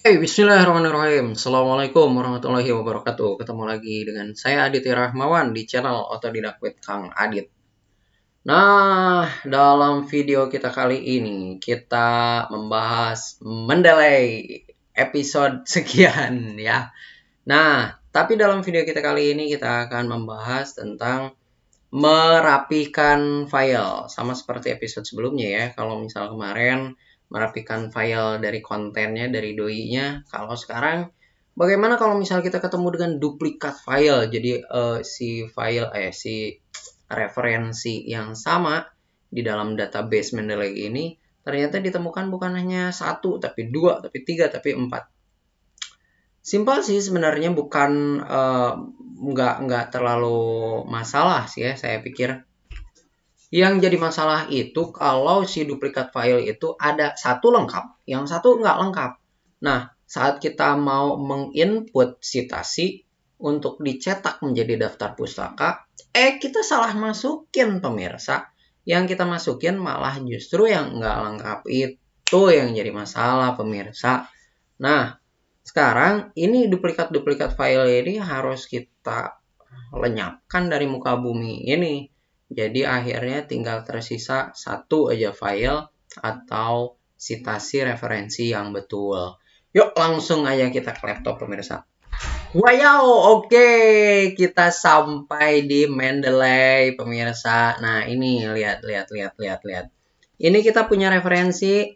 Bismillahirrahmanirrahim. Assalamualaikum warahmatullahi wabarakatuh. Ketemu lagi dengan saya Aditya Rahmawan di channel Otodidak with Kang Adit. Nah, dalam video kita kali ini kita membahas Mendeley episode sekian ya. Nah, tapi dalam video kita kali ini kita akan membahas tentang merapikan file. Sama seperti episode sebelumnya ya. Kalau misal kemarin merapikan file dari kontennya, dari doi-nya. Kalau sekarang, bagaimana kalau misal kita ketemu dengan duplikat file? Jadi si referensi yang sama di dalam database Mendeley ini ternyata ditemukan bukan hanya satu, tapi dua, tapi tiga, tapi empat. Simpel sih sebenarnya, bukan nggak terlalu masalah sih ya, saya pikir. Yang jadi masalah itu kalau si duplikat file itu ada satu lengkap, yang satu nggak lengkap. Nah, saat kita mau menginput citasi untuk dicetak menjadi daftar pustaka, kita salah masukin pemirsa. Yang kita masukin malah justru yang nggak lengkap, itu yang jadi masalah pemirsa. Nah, sekarang ini duplikat-duplikat file ini harus kita lenyapkan dari muka bumi ini. Jadi akhirnya tinggal tersisa satu aja file atau citasi referensi yang betul. Yuk langsung aja kita ke laptop pemirsa. Wow, oke, kita sampai di Mendeley pemirsa. Nah ini lihat. Ini kita punya referensi.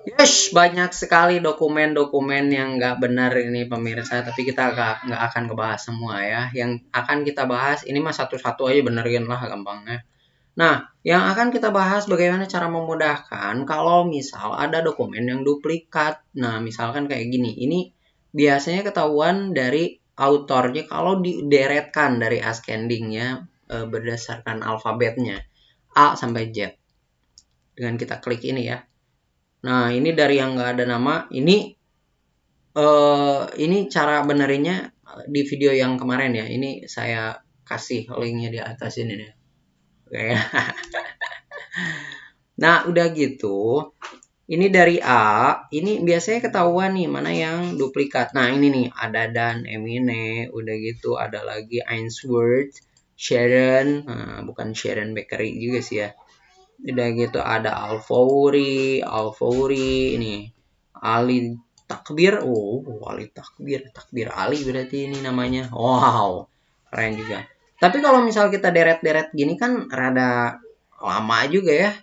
Yes, banyak sekali dokumen-dokumen yang nggak benar ini pemirsa, tapi kita nggak akan ngebahas semua ya. Yang akan kita bahas ini mah satu-satu aja, benerin lah gampangnya. Nah, yang akan kita bahas bagaimana cara memudahkan kalau misal ada dokumen yang duplikat. Nah, misalkan kayak gini, ini biasanya ketahuan dari autornya kalau dideretkan dari ascendingnya berdasarkan alfabetnya A sampai Z. Dengan kita klik ini ya. Nah, ini dari yang nggak ada nama. Ini cara benerinnya di video yang kemarin ya. Ini saya kasih linknya di atas ini nih. Oke. Nah, udah gitu. Ini dari A. Ini biasanya ketahuan nih mana yang duplikat. Nah, ini nih ada Dan Emine. Udah gitu ada lagi Ainsworth, Sharon. Nah, bukan Sharon Bakery juga sih ya. Udah gitu ada Alfauri ini Ali Takbir. Ali Takbir Ali berarti ini namanya. Wow, keren juga. Tapi kalau misal kita deret-deret gini kan rada lama juga ya.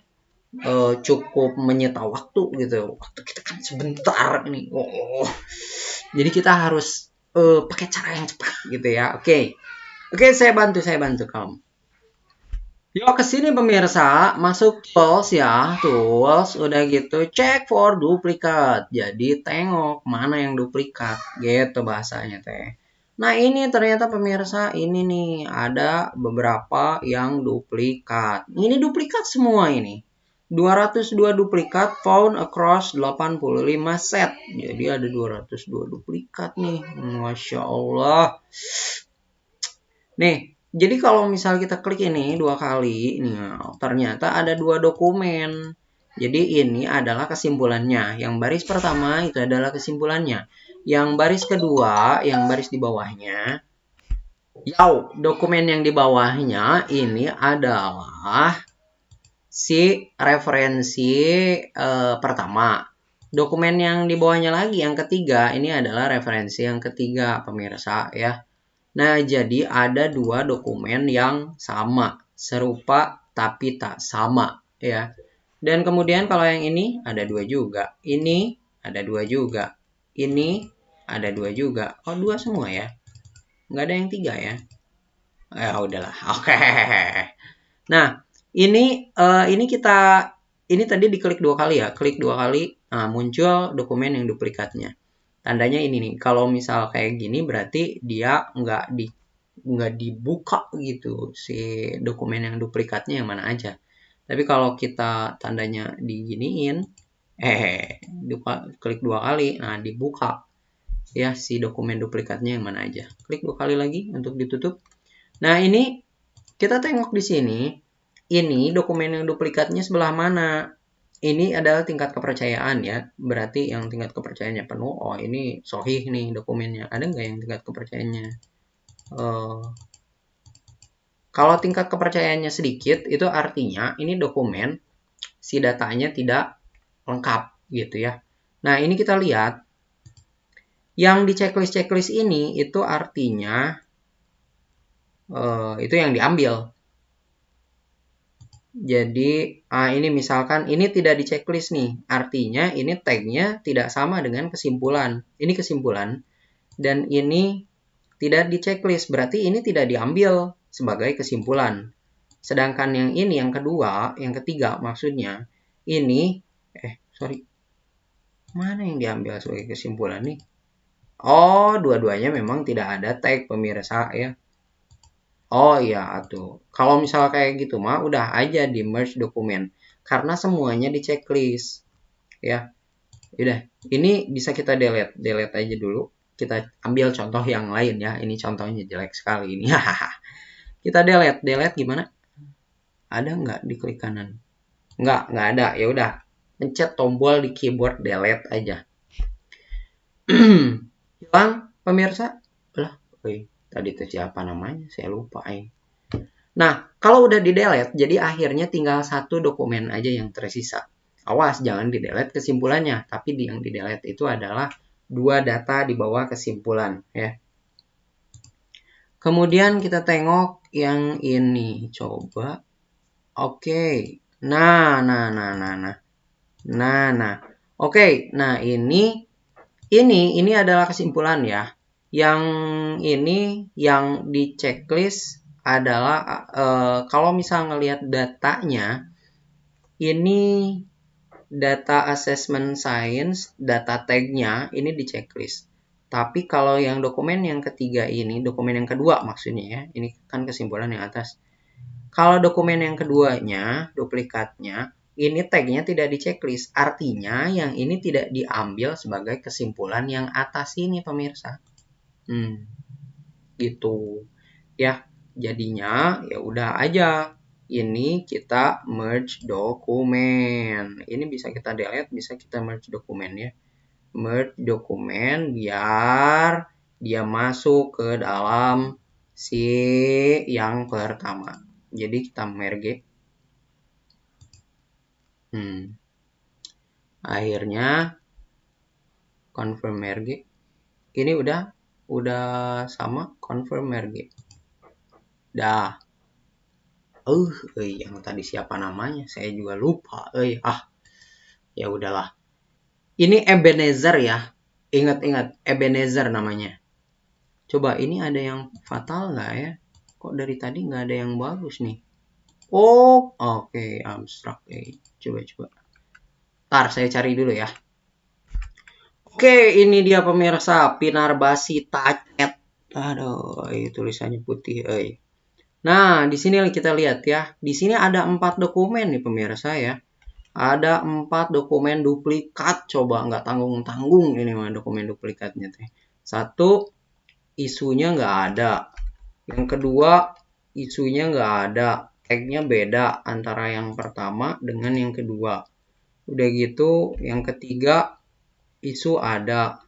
Cukup menyita waktu gitu. Waktu kita kan sebentar nih. Jadi kita harus pakai cara yang cepat gitu ya. Oke, saya bantu kamu. Yuk ke sini pemirsa, masuk tools ya, tools, udah gitu check for duplicate. Jadi tengok mana yang duplikat, gitu bahasanya teh. Nah ini ternyata pemirsa, ini nih ada beberapa yang duplikat. Ini duplikat semua ini. 202 duplikat found across 85 set. Jadi ada 202 duplikat nih, Masya Allah. Nih, jadi kalau misal kita klik ini 2 kali, nih ternyata ada 2 dokumen. Jadi ini adalah kesimpulannya. Yang baris pertama itu adalah kesimpulannya. Yang baris kedua, yang baris di bawahnya, dokumen yang di bawahnya ini adalah si referensi pertama. Dokumen yang di bawahnya lagi, yang ketiga, ini adalah referensi yang ketiga, pemirsa ya. Nah, jadi ada 2 dokumen yang sama, serupa tapi tak sama ya. Dan kemudian kalau yang ini ada 2 juga. Ini ada 2 juga. Ini ada 2 juga. Oh, 2 semua ya. Nggak ada yang 3 ya. Ya udahlah. Oke. Nah, ini tadi diklik 2 kali ya. Klik 2 kali, nah muncul dokumen yang duplikatnya. Tandanya ini nih, kalau misal kayak gini berarti dia nggak dibuka gitu si dokumen yang duplikatnya yang mana aja. Tapi kalau kita tandanya diginiin, klik 2 kali, nah dibuka ya si dokumen duplikatnya yang mana aja. Klik 2 kali lagi untuk ditutup. Nah ini kita tengok di sini, ini dokumen yang duplikatnya sebelah mana. ini adalah tingkat kepercayaan ya. Berarti yang tingkat kepercayaannya penuh, oh ini sahih nih dokumennya. Ada nggak yang tingkat kepercayaannya? Kalau tingkat kepercayaannya sedikit, itu artinya ini dokumen si datanya tidak lengkap gitu ya. Nah, ini kita lihat yang di checklist ini itu artinya itu yang diambil. Jadi, ini misalkan ini tidak di checklist nih. Artinya ini tagnya tidak sama dengan kesimpulan. Ini kesimpulan. Dan ini tidak di checklist. Berarti ini tidak diambil sebagai kesimpulan. Sedangkan yang ini, yang kedua, yang ketiga maksudnya. Ini, mana yang diambil sebagai kesimpulan nih? Oh, dua-duanya memang tidak ada tag pemirsa ya. Oh iya tuh. Kalau misalnya kayak gitu mah udah aja di merge dokumen. Karena semuanya di checklist. Ya. Udah. Ini bisa kita delete. Delete aja dulu. Kita ambil contoh yang lain ya. Ini contohnya jelek sekali ini. Kita delete. Delete gimana? Ada nggak di klik kanan? Nggak ada. Ya udah. Pencet tombol di keyboard delete aja. Hilang pemirsa? Lah, tadi itu siapa namanya? Saya lupa. Nah, kalau udah di delete, jadi akhirnya tinggal satu dokumen aja yang tersisa. Awas, jangan di delete kesimpulannya. Tapi yang di delete itu adalah dua data di bawah kesimpulan. Ya. Kemudian kita tengok yang ini. Coba. Oke. Nah. Oke, nah ini adalah kesimpulan ya. Yang ini yang di checklist adalah kalau misal ngelihat datanya, ini data assessment science, data tagnya ini di checklist. Tapi kalau yang dokumen yang ketiga ini, dokumen yang kedua maksudnya ya, ini kan kesimpulan yang atas. Kalau dokumen yang keduanya, duplikatnya, ini tagnya tidak di checklist. Artinya yang ini tidak diambil sebagai kesimpulan yang atas ini pemirsa. Gitu. Ya, jadinya ya udah aja. Ini kita merge dokumen. Ini bisa kita delete, bisa kita merge dokumen ya. Merge dokumen biar dia masuk ke dalam si yang pertama. Jadi kita merge. Akhirnya confirm merge. Ini udah sama confirm merge. Dah. Yang tadi siapa namanya? Saya juga lupa. Ya udahlah. Ini Ebenezer ya. Ingat Ebenezer namanya. Coba ini ada yang fatal nggak ya? Kok dari tadi nggak ada yang bagus nih? Oh, oke, abstrak. Coba. Ntar saya cari dulu ya. Oke, ini dia pemirsa, Pinarbasi Tacet. Aduh, tulisannya putih. Nah, di sini kita lihat ya. Di sini ada 4 dokumen nih pemirsa ya. Ada 4 dokumen duplikat. Coba nggak tanggung-tanggung ini mah dokumen duplikatnya teh. 1, isunya nggak ada. Yang kedua, isunya nggak ada. Tagnya beda antara yang pertama dengan yang kedua. Udah gitu, yang ketiga, isu ada.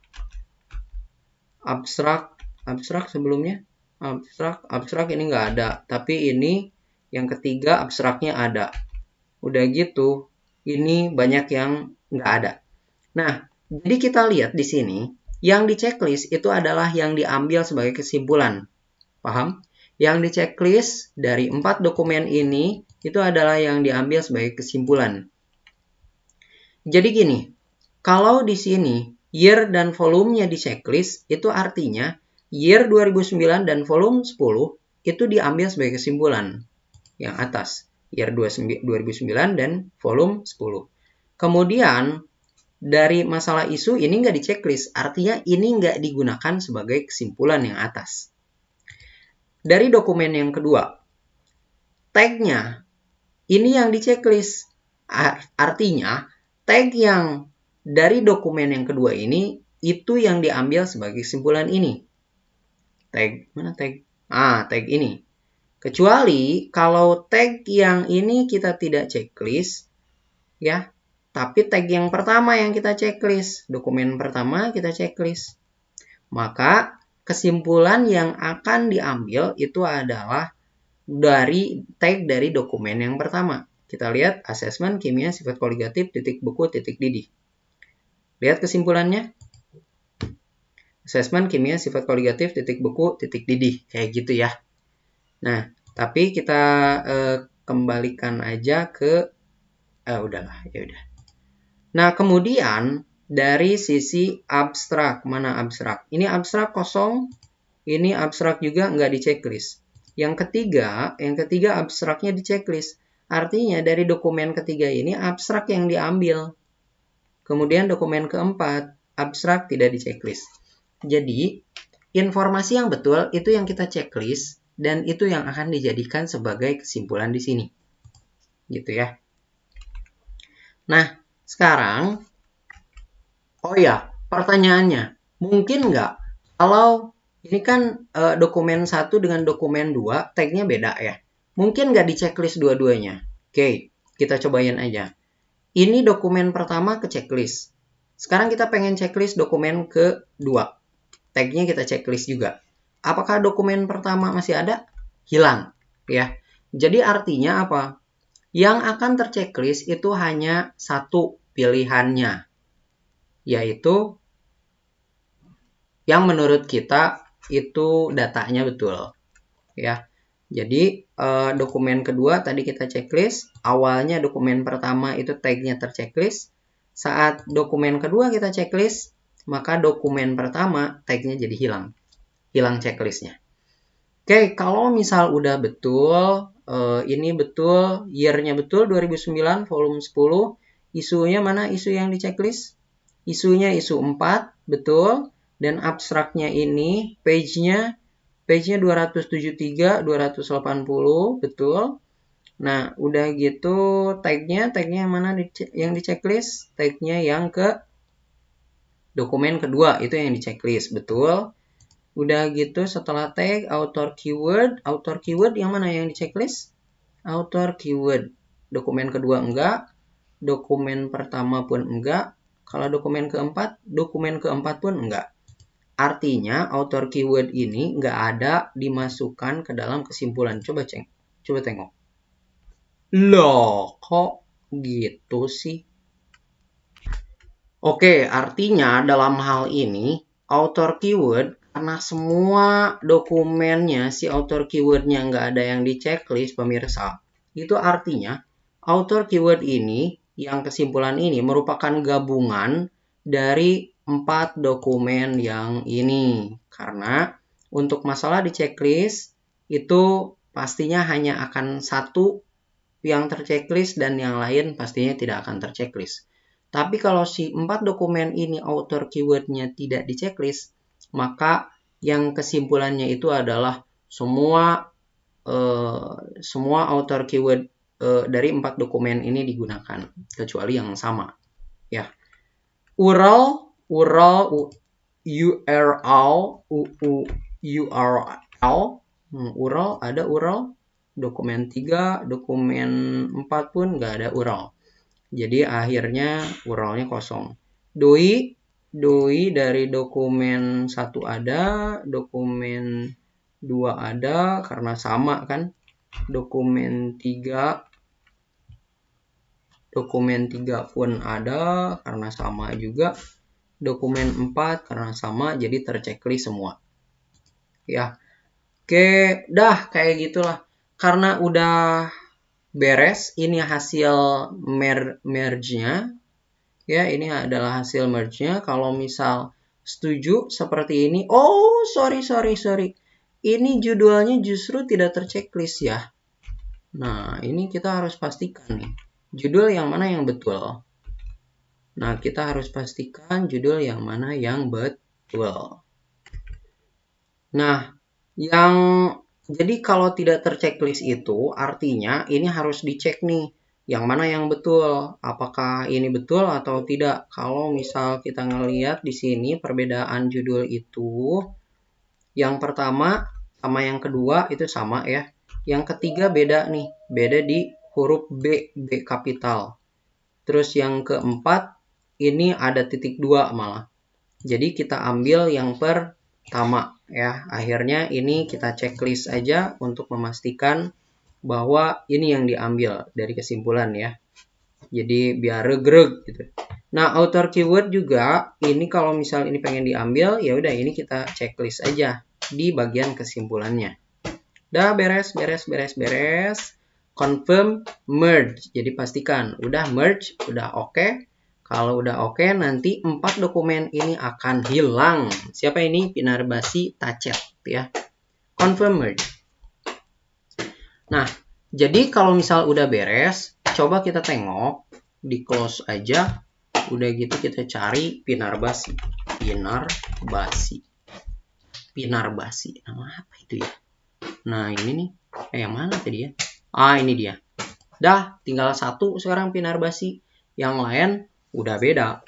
Abstrak sebelumnya. Abstrak ini nggak ada. Tapi ini yang ketiga abstraknya ada. Udah gitu, ini banyak yang nggak ada. Nah, jadi kita lihat di sini, yang di checklist itu adalah yang diambil sebagai kesimpulan. Paham? Yang di checklist dari 4 dokumen ini, itu adalah yang diambil sebagai kesimpulan. Jadi gini, kalau di sini year dan volumenya di checklist, itu artinya year 2009 dan volume 10 itu diambil sebagai kesimpulan. Yang atas, year 2009 dan volume 10. Kemudian, dari masalah isu ini nggak di checklist, artinya ini nggak digunakan sebagai kesimpulan yang atas. Dari dokumen yang kedua, tagnya ini yang di checklist. Artinya, tag yang dari dokumen yang kedua ini, itu yang diambil sebagai kesimpulan ini. Tag, mana tag? Tag ini. Kecuali kalau tag yang ini kita tidak checklist, ya, Tapi tag yang pertama yang kita checklist. Dokumen pertama kita checklist. Maka kesimpulan yang akan diambil itu adalah dari tag dari dokumen yang pertama. Kita lihat asesmen kimia sifat koligatif titik buku titik didih. Lihat kesimpulannya. Asesmen kimia sifat koligatif titik buku titik didih. Kayak gitu ya. Nah, tapi kita kembalikan aja ke udahlah, ya udah. Nah, kemudian dari sisi abstrak, mana abstrak? Ini abstrak kosong, ini abstrak juga nggak di checklist. Yang ketiga abstraknya di checklist. Artinya dari dokumen ketiga ini abstrak yang diambil. Kemudian dokumen keempat, abstrak tidak di checklist. Jadi, informasi yang betul itu yang kita checklist dan itu yang akan dijadikan sebagai kesimpulan di sini. Gitu ya. Nah, sekarang, oh ya, pertanyaannya, mungkin nggak kalau ini kan dokumen 1 dengan dokumen 2, tagnya beda ya. Mungkin nggak di checklist dua-duanya. Oke, kita cobain aja. Ini dokumen pertama ke checklist. Sekarang kita pengen checklist dokumen kedua. Tagnya kita checklist juga. Apakah dokumen pertama masih ada? Hilang. Ya. Jadi artinya apa? Yang akan terchecklist itu hanya satu pilihannya. Yaitu yang menurut kita itu datanya betul. Ya. Jadi dokumen kedua tadi kita checklist. Awalnya dokumen pertama itu tagnya terchecklist. Saat dokumen kedua kita checklist, maka dokumen pertama tagnya jadi hilang. Hilang checklistnya. Oke, kalau misal udah betul, ini betul, year-nya betul 2009, volume 10, isunya mana isu yang di checklist? Isunya isu 4, betul, dan abstraknya ini, page-nya 273, 280, betul. Nah, udah gitu tag-nya yang mana yang di checklist? Tag-nya yang ke dokumen kedua, itu yang di checklist, betul. Udah gitu setelah tag author keyword yang mana yang di checklist? Author keyword. Dokumen kedua enggak, dokumen pertama pun enggak. Kalau dokumen keempat pun enggak. Artinya author keyword ini enggak ada dimasukkan ke dalam kesimpulan. Coba tengok. Loh, kok gitu sih? Oke, artinya dalam hal ini author keyword karena semua dokumennya si author keywordnya nggak ada yang di checklist pemirsa, itu artinya author keyword ini yang kesimpulan ini merupakan gabungan dari 4 dokumen yang ini. Karena untuk masalah di checklist itu pastinya hanya akan satu yang terchecklist dan yang lain pastinya tidak akan terchecklist. Tapi kalau si 4 dokumen ini author keywordnya tidak di checklist, maka yang kesimpulannya itu adalah semua author keyword dari 4 dokumen ini digunakan kecuali yang sama. Ya. URL ada URL dokumen 3, dokumen 4 pun nggak ada URL. Jadi akhirnya URL-nya kosong. Doi dari dokumen 1 ada, dokumen 2 ada karena sama kan. Dokumen 3 pun ada karena sama juga. Dokumen 4 karena sama jadi terchecklist semua. Ya. Oke, dah kayak gitulah. Karena udah beres, ini hasil merge-nya. Ya, ini adalah hasil merge-nya. Kalau misal setuju seperti ini. Oh, sorry. Ini judulnya justru tidak terchecklist ya. Nah, ini kita harus pastikan nih. Judul yang mana yang betul. Nah, kita harus pastikan judul yang mana yang betul. Nah, jadi kalau tidak terchecklist itu artinya ini harus dicek nih. Yang mana yang betul? Apakah ini betul atau tidak? Kalau misal kita ngelihat di sini perbedaan judul itu, yang pertama sama yang kedua itu sama ya. Yang ketiga beda nih, beda di huruf B kapital. Terus yang keempat, ini ada titik 2 malah. Jadi kita ambil yang pertama ya. Akhirnya ini kita checklist aja untuk memastikan bahwa ini yang diambil dari kesimpulan ya. Jadi biar regreg gitu. Nah, outer keyword juga ini kalau misal ini pengen diambil, ya udah ini kita checklist aja di bagian kesimpulannya. Udah beres. Confirm merge. Jadi pastikan udah merge, udah oke. Kalau udah oke, nanti 4 dokumen ini akan hilang. Siapa ini? Pinarbasi Tacet ya. Confirm merge. Nah, jadi kalau misal udah beres, coba kita tengok di close aja. Udah gitu kita cari Pinarbasi. Pinarbasi. Nama apa itu ya? Nah, ini nih. Yang mana tadi ya? Ini dia. Dah, tinggal 1 sekarang Pinarbasi. Yang lain udah beda.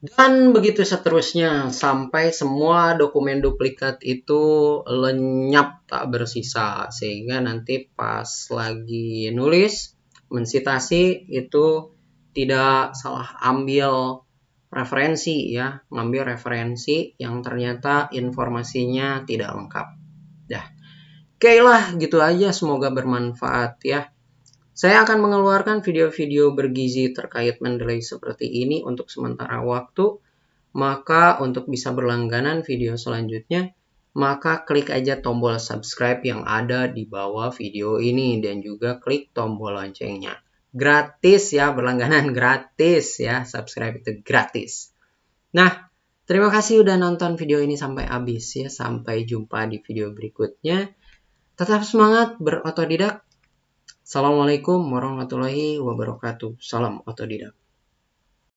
Dan begitu seterusnya sampai semua dokumen duplikat itu lenyap tak bersisa. Sehingga nanti pas lagi nulis, mensitasi itu tidak salah ambil referensi ya. Ngambil referensi yang ternyata informasinya tidak lengkap. Dah. Oke lah, gitu aja. Semoga bermanfaat ya. Saya akan mengeluarkan video-video bergizi terkait Mendeley seperti ini untuk sementara waktu. Maka untuk bisa berlangganan video selanjutnya, maka klik aja tombol subscribe yang ada di bawah video ini. Dan juga klik tombol loncengnya. Gratis ya, berlangganan gratis ya. Subscribe itu gratis. Nah, terima kasih udah nonton video ini sampai habis ya. Sampai jumpa di video berikutnya. Tetap semangat berotodidak. Assalamualaikum warahmatullahi wabarakatuh. Salam otodidak.